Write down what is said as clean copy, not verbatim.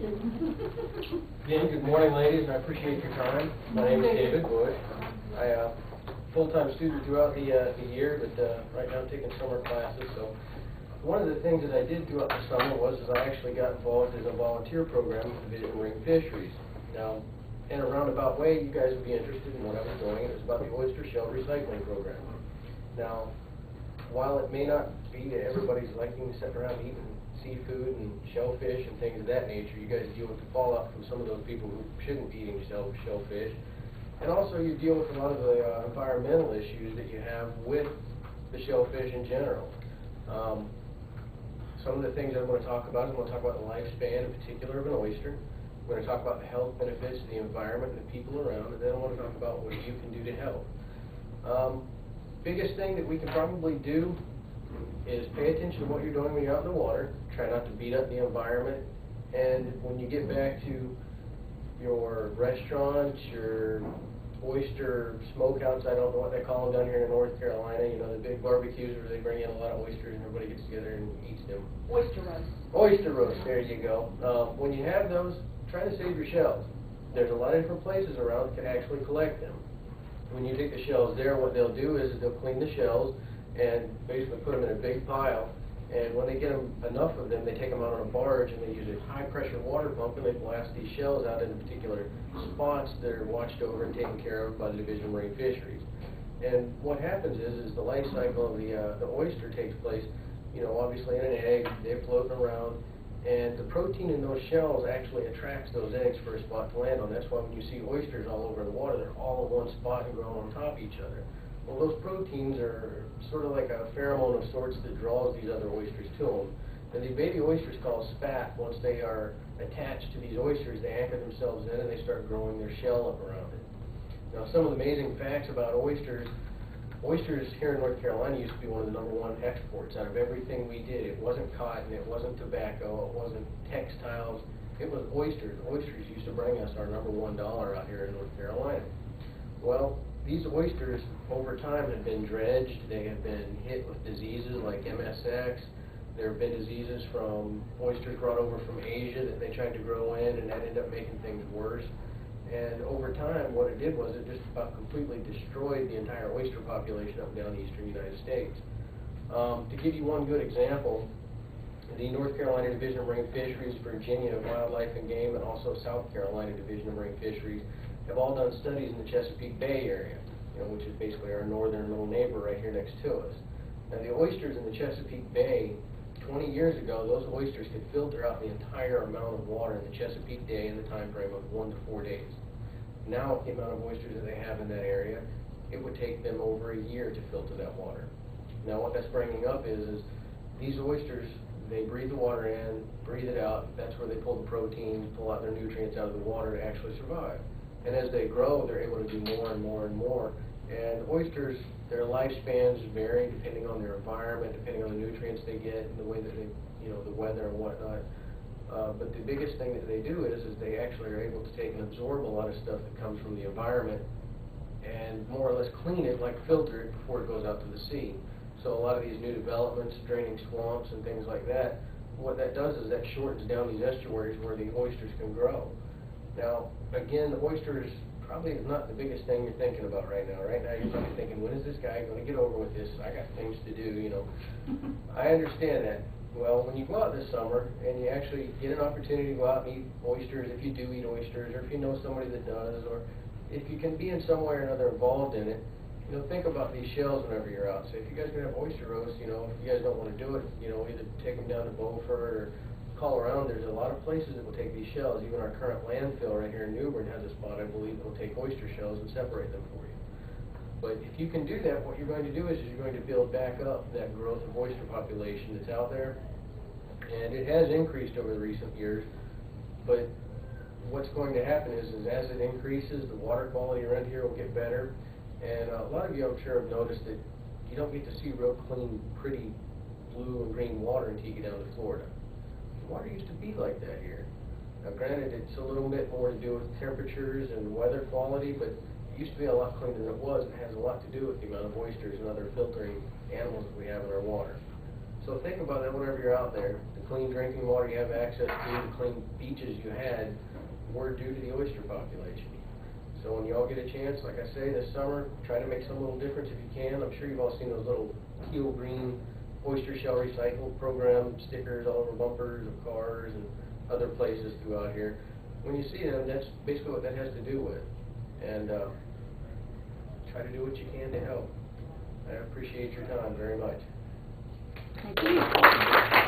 Again, good morning, ladies, and I appreciate your time. My name is David Bush. I am a full-time student throughout the year, but right now I'm taking summer classes. So one of the things that I did throughout the summer was I actually got involved in a volunteer program with the Division of Marine Fisheries. Now, in a roundabout way, you guys would be interested in what I was doing. It was about the oyster shell recycling program. Now, while it may not be to everybody's liking sitting around eating seafood and shellfish and things of that nature, you guys deal with the fallout from some of those people who shouldn't be eating shellfish. And also you deal with a lot of the environmental issues that you have with the shellfish in general. Some of the things I'm going to talk about is I'm going to talk about the lifespan in particular of an oyster. I'm going to talk about the health benefits of the environment and the people around, and then I want to talk about what you can do to help. Biggest thing that we can probably do is pay attention to what you're doing when you're out in the water. Try not to beat up the environment. And when you get back to your restaurants, your oyster smokeouts, I don't know what they call them down here in North Carolina, you know, the big barbecues where they bring in a lot of oysters and everybody gets together and eats them. Oyster roast. Oyster roast, there you go. When you have those, try to save your shells. There's a lot of different places around that can actually collect them. When you take the shells there, what they'll do is they'll clean the shells and basically put them in a big pile, and when they get enough of them, they take them out on a barge and they use a high pressure water pump and they blast these shells out into particular spots that are watched over and taken care of by the Division of Marine Fisheries. And what happens is the life cycle of the oyster takes place, you know, obviously in an egg, they're floating around, and the protein in those shells actually attracts those eggs for a spot to land on. That's why when you see oysters all over the water, they're all in one spot and growing on top of each other. Well, those proteins are sort of like a pheromone of sorts that draws these other oysters to them. And the baby oysters called spat, once they are attached to these oysters, they anchor themselves in and they start growing their shell up around it. Now, some of the amazing facts about oysters, oysters here in North Carolina used to be one of the #1 exports out of everything we did. It wasn't cotton, it wasn't tobacco, it wasn't textiles, it was oysters. Oysters used to bring us our #1 dollar out here in North Carolina. Well, these oysters over time have been dredged, they have been hit with diseases like MSX, there have been diseases from oysters brought over from Asia that they tried to grow in, and that ended up making things worse. And over time, what it did was it just about completely destroyed the entire oyster population up and down the eastern United States. To give you one good example, the North Carolina Division of Marine Fisheries, Virginia Wildlife and Game, and also South Carolina Division of Marine Fisheries have all done studies in the Chesapeake Bay area, you know, which is basically our northern little neighbor right here next to us. Now, the oysters in the Chesapeake Bay, 20 years ago, those oysters could filter out the entire amount of water in the Chesapeake Bay in the time frame of 1 to 4 days. Now, with the amount of oysters that they have in that area, it would take them over a year to filter that water. Now, what that's bringing up is these oysters, they breathe the water in, breathe it out. That's where they pull the proteins, pull out their nutrients out of the water to actually survive. And as they grow, they're able to do more and more and more. And oysters, their lifespans vary depending on their environment, depending on the nutrients they get, and the way that they, you know, the weather and whatnot. But the biggest thing that they do is they actually are able to take and absorb a lot of stuff that comes from the environment and more or less clean it, like filter it before it goes out to the sea. So a lot of these new developments, draining swamps and things like that, what that does is that shortens down these estuaries where the oysters can grow. Now, again, the oysters probably is not the biggest thing you're thinking about right now. Right now, you're probably thinking, when is this guy going to get over with this? I got things to do, you know. I understand that. Well, when you go out this summer and you actually get an opportunity to go out and eat oysters, if you do eat oysters, or if you know somebody that does, or if you can be in some way or another involved in it, you know, think about these shells whenever you're out. So if you guys are going to have oyster roast, you know, if you guys don't want to do it, you know, either take them down to Beaufort or call around. There's a lot of places that will take these shells. Even our current landfill right here in New Bern has a spot, I believe, that will take oyster shells and separate them for you. But if you can do that, what you're going to do is you're going to build back up that growth of oyster population that's out there. And it has increased over the recent years, but what's going to happen is as it increases, the water quality around here will get better. And a lot of you, I'm sure, have noticed that you don't get to see real clean, pretty blue and green water until you get down to Florida. The water used to be like that here. Now, granted, it's a little bit more to do with temperatures and weather quality, but it used to be a lot cleaner than it was, and it has a lot to do with the amount of oysters and other filtering animals that we have in our water. So think about that whenever you're out there. The clean drinking water you have access to, the clean beaches you had, were due to the oyster population. So when you all get a chance, like I say, this summer, try to make some little difference if you can. I'm sure you've all seen those little teal green oyster shell recycle program stickers all over bumpers of cars and other places throughout here. When you see them, that's basically what that has to do with. And try to do what you can to help. I appreciate your time very much. Thank you.